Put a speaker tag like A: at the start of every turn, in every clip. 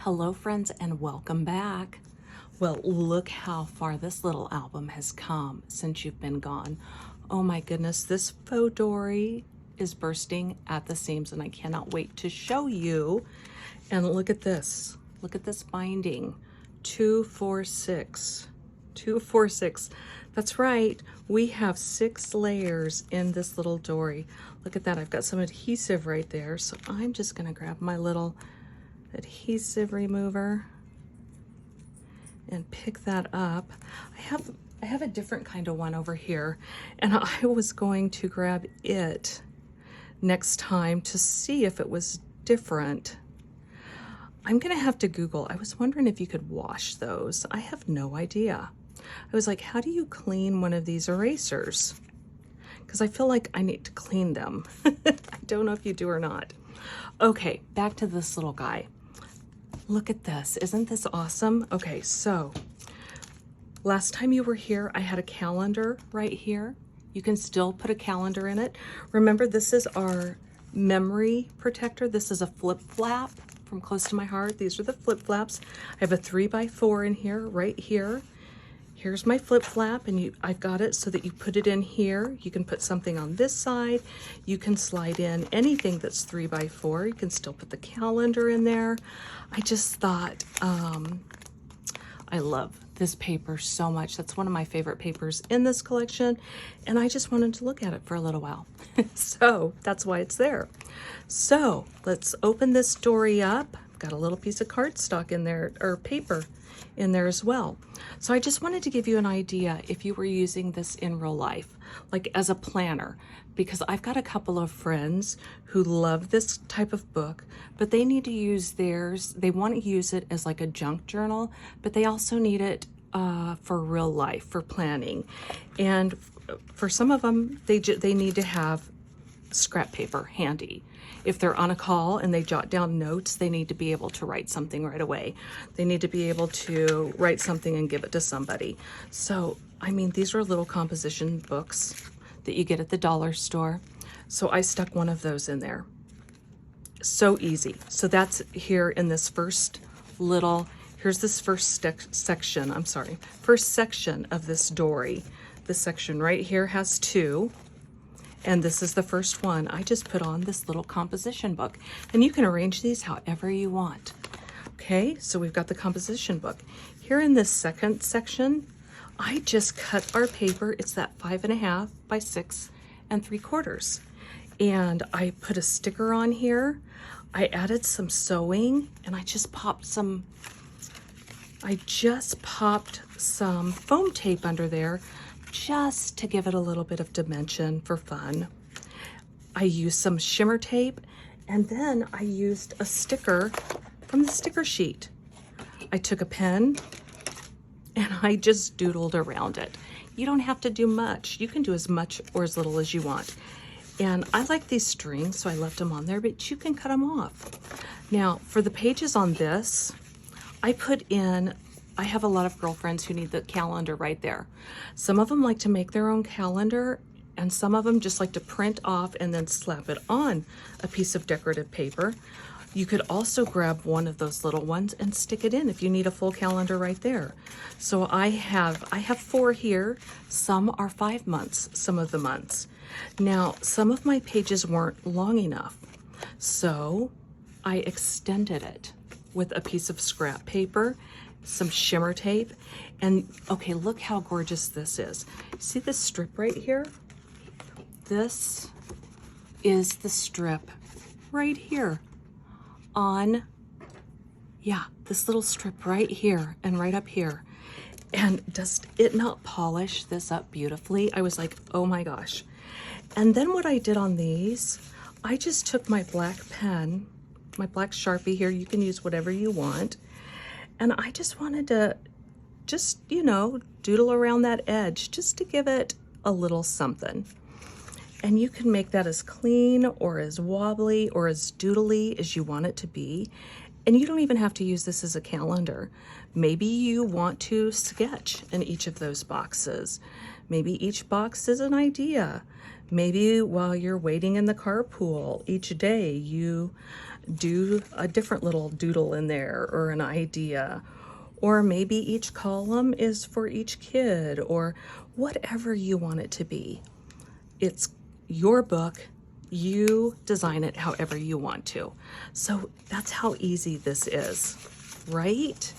A: Hello friends and welcome back. Well, look how far this little album has come since you've been gone. Oh my goodness, this Faux-Dori is bursting at the seams and I cannot wait to show you. And look at this. Look at this binding. 246. 246. That's right. We have 6 layers in this little dory. Look at that. I've got some adhesive right there. So I'm just going to grab my little adhesive remover and pick that up. I have a different kind of one over here, and I was going to grab it next time to see if it was different. I'm gonna have to Google. I was wondering if you could wash those. I have no idea. I was like, how do you clean one of these erasers? Because I feel like I need to clean them. I don't know if you do or not. Okay, back to this little guy. Look at this. Isn't this awesome? Okay, so last time you were here, I had a calendar right here. You can still put a calendar in it. Remember, this is our memory protector. This is a flip flap from Close to My Heart. These are the flip flaps. I have a 3x4 in here, right here. Here's my flip flap, and I've got it so that you put it in here. You can put something on this side. You can slide in anything that's 3x4. You can still put the calendar in there. I just thought, I love this paper so much. That's one of my favorite papers in this collection, and I just wanted to look at it for a little while. So that's why it's there. So let's open this dory up. I've got a little piece of cardstock in there, or paper in there as well. So I just wanted to give you an idea if you were using this in real life, like as a planner, because I've got a couple of friends who love this type of book, but they need to use theirs. They want to use it as like a junk journal, but they also need it for real life, for planning. And for some of them, they need to have scrap paper handy. If they're on a call and they jot down notes, they need to be able to write something right away. They need to be able to write something and give it to somebody. So, I mean, these are little composition books that you get at the dollar store. So I stuck one of those in there. So easy. So that's here in this first little, here's this first section of this dory. This section right here has 2. And this is the first one. I just put on this little composition book, and you can arrange these however you want. Okay, so we've got the composition book. Here in this second section, I just cut our paper. It's that 5.5 by 6 3/4. And I put a sticker on here. I added some sewing, and I just popped some foam tape under there, just to give it a little bit of dimension for fun. I used some shimmer tape, and then I used a sticker from the sticker sheet. I took a pen and I just doodled around it. You don't have to do much. You can do as much or as little as you want. And I like these strings, so I left them on there, but you can cut them off. Now, for the pages on this, I have a lot of girlfriends who need the calendar right there. Some of them like to make their own calendar, and some of them just like to print off and then slap it on a piece of decorative paper. You could also grab one of those little ones and stick it in if you need a full calendar right there. So I have 4 here. Some are 5 months, some of the months. Now, some of my pages weren't long enough, so I extended it with a piece of scrap paper, some shimmer tape, and okay, look how gorgeous this is. See this strip right here? This is the strip right here on, yeah, this little strip right here and right up here. And does it not polish this up beautifully? I was like, oh my gosh. And then what I did on these, I just took my black pen, my black Sharpie here, you can use whatever you want, and I just wanted to doodle around that edge just to give it a little something. And you can make that as clean or as wobbly or as doodly as you want it to be. And you don't even have to use this as a calendar. Maybe you want to sketch in each of those boxes. Maybe each box is an idea. Maybe while you're waiting in the carpool each day, you do a different little doodle in there or an idea, or maybe each column is for each kid, or whatever you want it to be. It's your book. You design it however you want to. So that's how easy this is, right?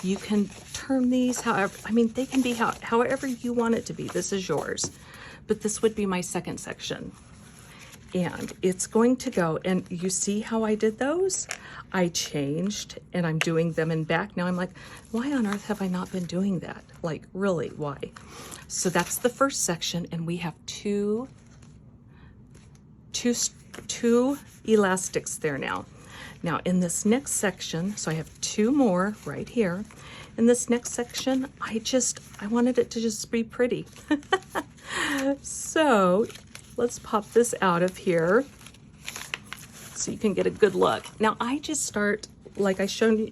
A: You can turn these however, I mean, they can be however you want it to be. This is yours. But this would be my second section. And it's going to go, and you see how I did those? I changed, and I'm doing them in back. Now I'm like, why on earth have I not been doing that? Like, really, why? So that's the first section, and we have two elastics there now. Now in this next section, so I have two more right here. In this next section, I wanted it to just be pretty. So let's pop this out of here so you can get a good look. Now I just start, like I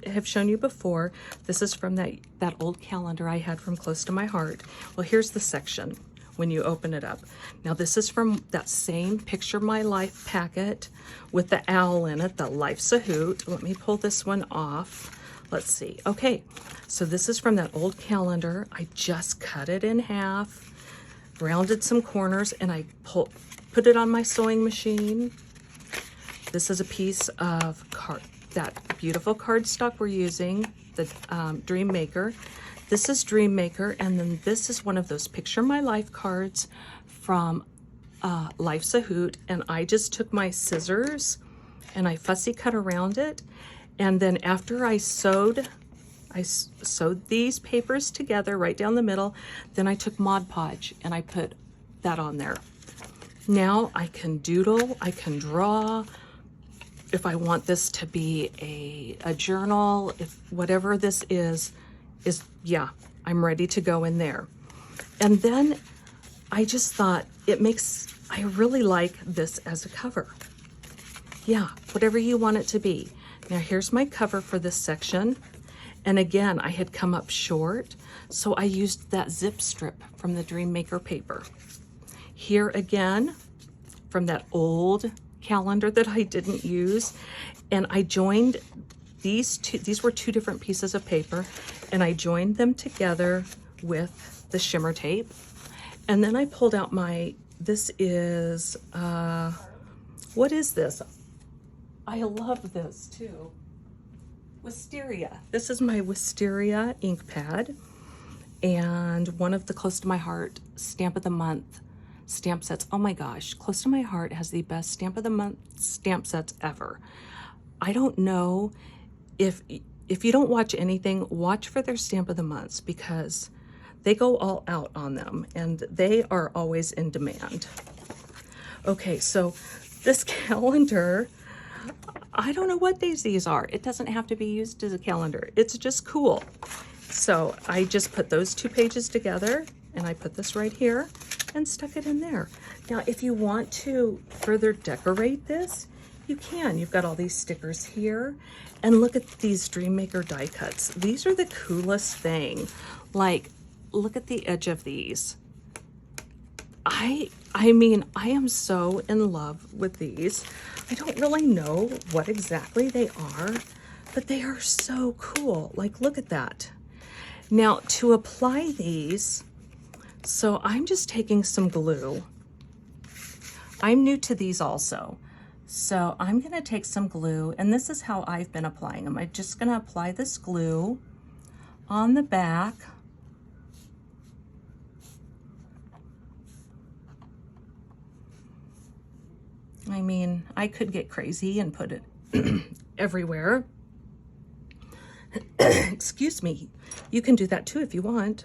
A: have shown you before, this is from that old calendar I had from Close to My Heart. Well, here's the section when you open it up. Now this is from that same Picture My Life packet with the owl in it, the Life's a Hoot. Let me pull this one off. Let's see. Okay, so this is from that old calendar. I just cut it in half, rounded some corners, and I put it on my sewing machine. This is a piece of that beautiful cardstock we're using, the Dream Maker. This is Dream Maker, and then this is one of those Picture My Life cards from Life's a Hoot, and I just took my scissors and I fussy cut around it, and then after I sewed these papers together right down the middle, then I took Mod Podge and I put that on there. Now I can doodle, I can draw. If I want this to be a journal, if whatever this is, yeah, I'm ready to go in there. And then I just thought I really like this as a cover. Yeah, whatever you want it to be. Now here's my cover for this section. And again, I had come up short, so I used that zip strip from the Dream Maker paper. Here again, from that old calendar that I didn't use, and I joined these were two different pieces of paper, and I joined them together with the shimmer tape. And then I pulled out this is, what is this? I love this too. Wisteria. This is my Wisteria ink pad, and one of the Close to My Heart Stamp of the Month stamp sets. Oh my gosh, Close to My Heart has the best Stamp of the Month stamp sets ever. I don't know if you don't watch anything, watch for their Stamp of the Months, because they go all out on them and they are always in demand. Okay, so this calendar, I don't know what days these are. It doesn't have to be used as a calendar. It's just cool. So I just put those two pages together, and I put this right here and stuck it in there. Now, if you want to further decorate this, you can. You've got all these stickers here, and look at these Dream Maker die cuts. These are the coolest thing. Like, look at the edge of these. I mean, I am so in love with these. I don't really know what exactly they are, but they are so cool. Like, look at that. Now, to apply these, so I'm just taking some glue. I'm new to these also. So I'm gonna take some glue, and this is how I've been applying them. I'm just gonna apply this glue on the back. I mean, I could get crazy and put it everywhere. Excuse me. You can do that too if you want.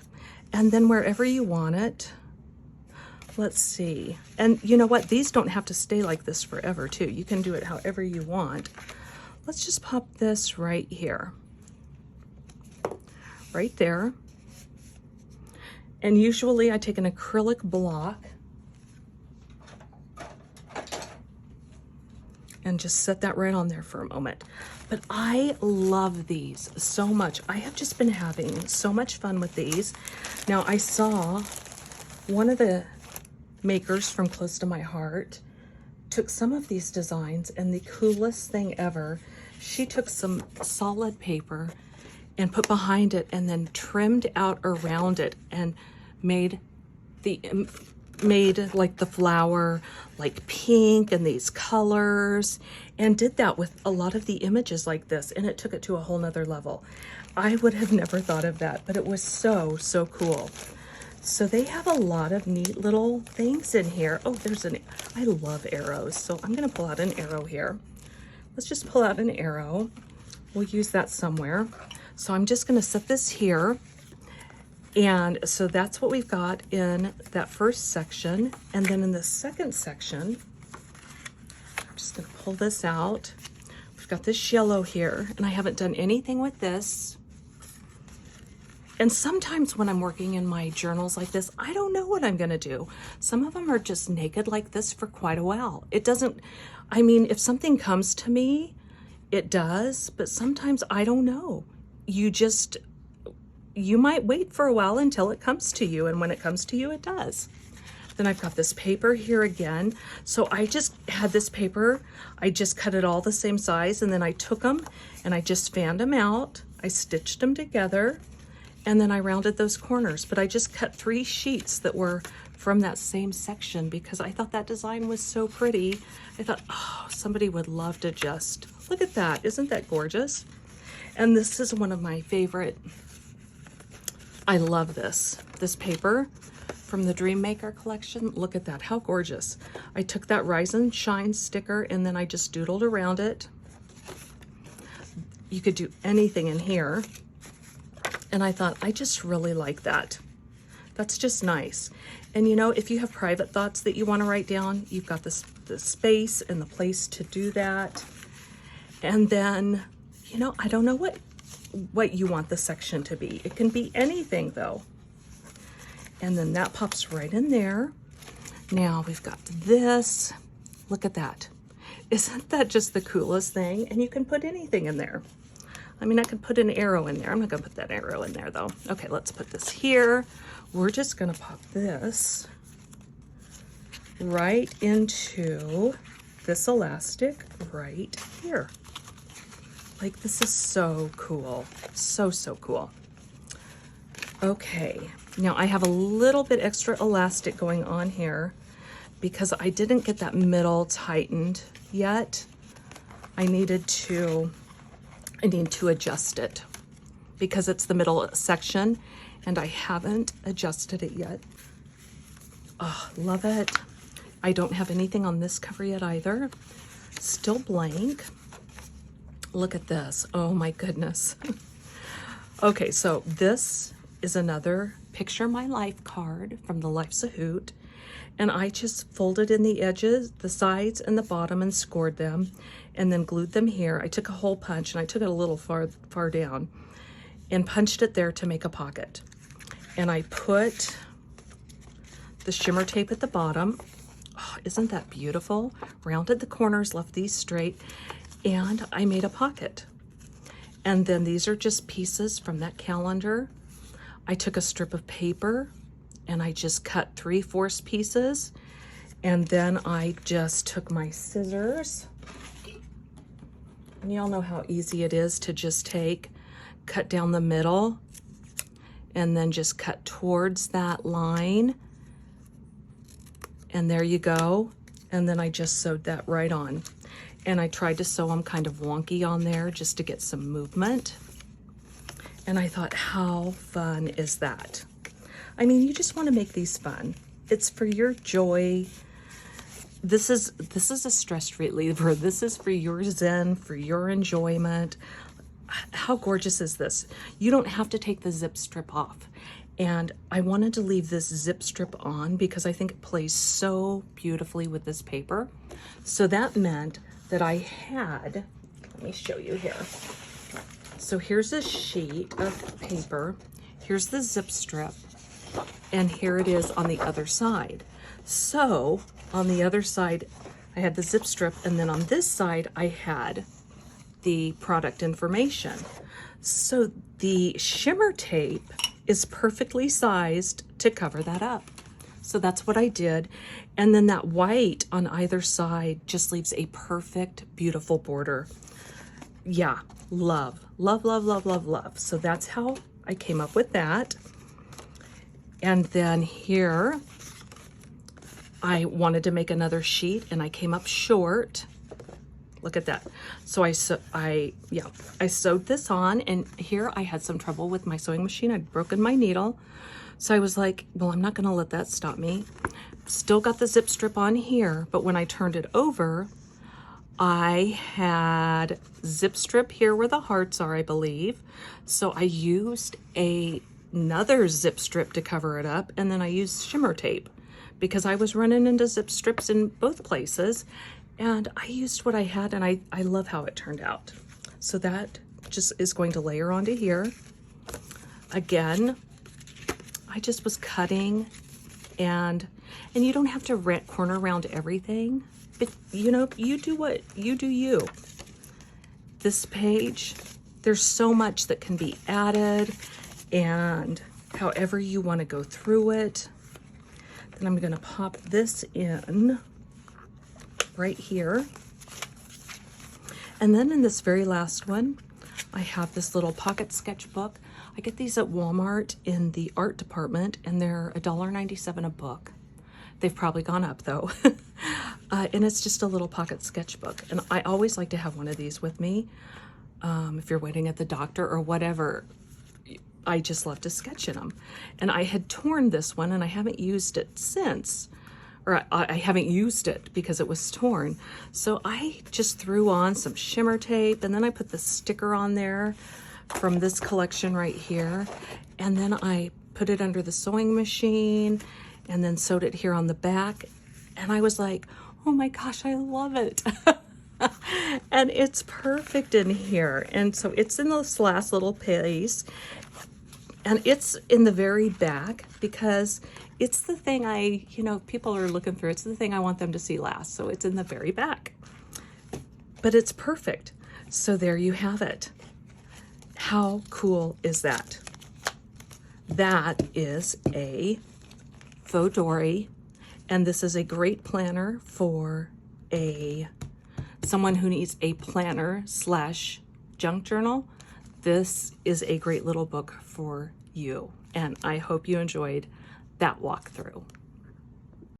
A: And then wherever you want it, let's see. And you know what? These don't have to stay like this forever too. You can do it however you want. Let's just pop this right here. Right there. And usually I take an acrylic block and just set that right on there for a moment. But I love these so much. I have just been having so much fun with these. Now, I saw one of the makers from Close to My Heart took some of these designs, and the coolest thing ever, she took some solid paper and put behind it and then trimmed out around it and made like the flower like pink and these colors, and did that with a lot of the images like this, and it took it to a whole nother level. I would have never thought of that, but it was so cool. So they have a lot of neat little things in here. Oh, I love arrows, so I'm gonna pull out an arrow here. Let's just pull out an arrow. We'll use that somewhere. So I'm just gonna set this here. And so that's what we've got in that first section. And then in the second section, I'm just gonna pull this out. We've got this yellow here, and I haven't done anything with this. And sometimes when I'm working in my journals like this, I don't know what I'm gonna do. Some of them are just naked like this for quite a while. It doesn't, I mean, if something comes to me, it does, but sometimes I don't know. You might wait for a while until it comes to you, and when it comes to you, it does. Then I've got this paper here again. So I just had this paper, I just cut it all the same size, and then I took them and I just fanned them out. I stitched them together, and then I rounded those corners. But I just cut 3 sheets that were from that same section because I thought that design was so pretty. I thought, oh, somebody would love to just, look at that. Isn't that gorgeous? And this is one of my favorite. I love this paper from the Dream Maker collection. Look at that, how gorgeous. I took that Rise and Shine sticker and then I just doodled around it. You could do anything in here. And I thought, I just really like that. That's just nice. And you know, if you have private thoughts that you want to write down, you've got the space and the place to do that. And then, you know, I don't know what you want the section to be. It can be anything though. And then that pops right in there. Now we've got this. Look at that. Isn't that just the coolest thing? And you can put anything in there. I mean, I could put an arrow in there. I'm not gonna put that arrow in there though. Okay, let's put this here. We're just gonna pop this right into this elastic right here. Like, this is so cool. So cool. Okay, now I have a little bit extra elastic going on here because I didn't get that middle tightened yet. I need to adjust it because it's the middle section and I haven't adjusted it yet. Oh, love it. I don't have anything on this cover yet either. Still blank. Look at this. Oh my goodness. Okay, so this is another Picture My Life card from the Life's a Hoot. And I just folded in the edges, the sides and the bottom, and scored them and then glued them here. I took a hole punch and I took it a little far down and punched it there to make a pocket. And I put the shimmer tape at the bottom. Oh, isn't that beautiful? Rounded the corners, left these straight, and I made a pocket. And then these are just pieces from that calendar. I took a strip of paper and I just cut 3/4 pieces. And then I just took my scissors. And y'all know how easy it is to just cut down the middle and then just cut towards that line. And there you go. And then I just sewed that right on. And I tried to sew them kind of wonky on there just to get some movement. And I thought, how fun is that? I mean, you just want to make these fun. It's for your joy. This is a stress reliever. This is for your zen, for your enjoyment. How gorgeous is this? You don't have to take the zip strip off. And I wanted to leave this zip strip on because I think it plays so beautifully with this paper. So that meant that I had, let me show you here. So here's a sheet of paper. Here's the zip strip. And here it is on the other side. So on the other side, I had the zip strip, and then on this side, I had the product information. So the shimmer tape is perfectly sized to cover that up. So that's what I did. And then that white on either side just leaves a perfect, beautiful border. Yeah, love, love, love, love, love, love. So that's how I came up with that. And then here, I wanted to make another sheet and I came up short. Look at that. So I sewed this on, and here I had some trouble with my sewing machine. I'd broken my needle. So I was like, well, I'm not gonna let that stop me. Still got the zip strip on here, but when I turned it over, I had zip strip here where the hearts are, I believe. So I used another zip strip to cover it up, and then I used shimmer tape because I was running into zip strips in both places, and I used what I had, and I love how it turned out. So that just is going to layer onto here. Again, I just was cutting, and you don't have to corner around everything, but you know, you do what you do you. This page, there's so much that can be added, and however you want to go through it. Then I'm going to pop this in right here. And then in this very last one, I have this little pocket sketchbook. I get these at Walmart in the art department, and they're $1.97 a book. They've probably gone up though. And it's just a little pocket sketchbook. And I always like to have one of these with me. If you're waiting at the doctor or whatever, I just love to sketch in them. And I had torn this one, and I haven't used it since. Or I haven't used it because it was torn. So I just threw on some shimmer tape, and then I put the sticker on there from this collection right here. And then I put it under the sewing machine and then sewed it here on the back. And I was like, oh my gosh, I love it. And it's perfect in here. And so it's in this last little piece. And it's in the very back because it's the thing people are looking through. It's the thing I want them to see last. So it's in the very back. But it's perfect. So there you have it. How cool is that? That is a Faux-Dori, and this is a great planner for someone who needs a planner / junk journal. This is a great little book for you, and I hope you enjoyed that walkthrough.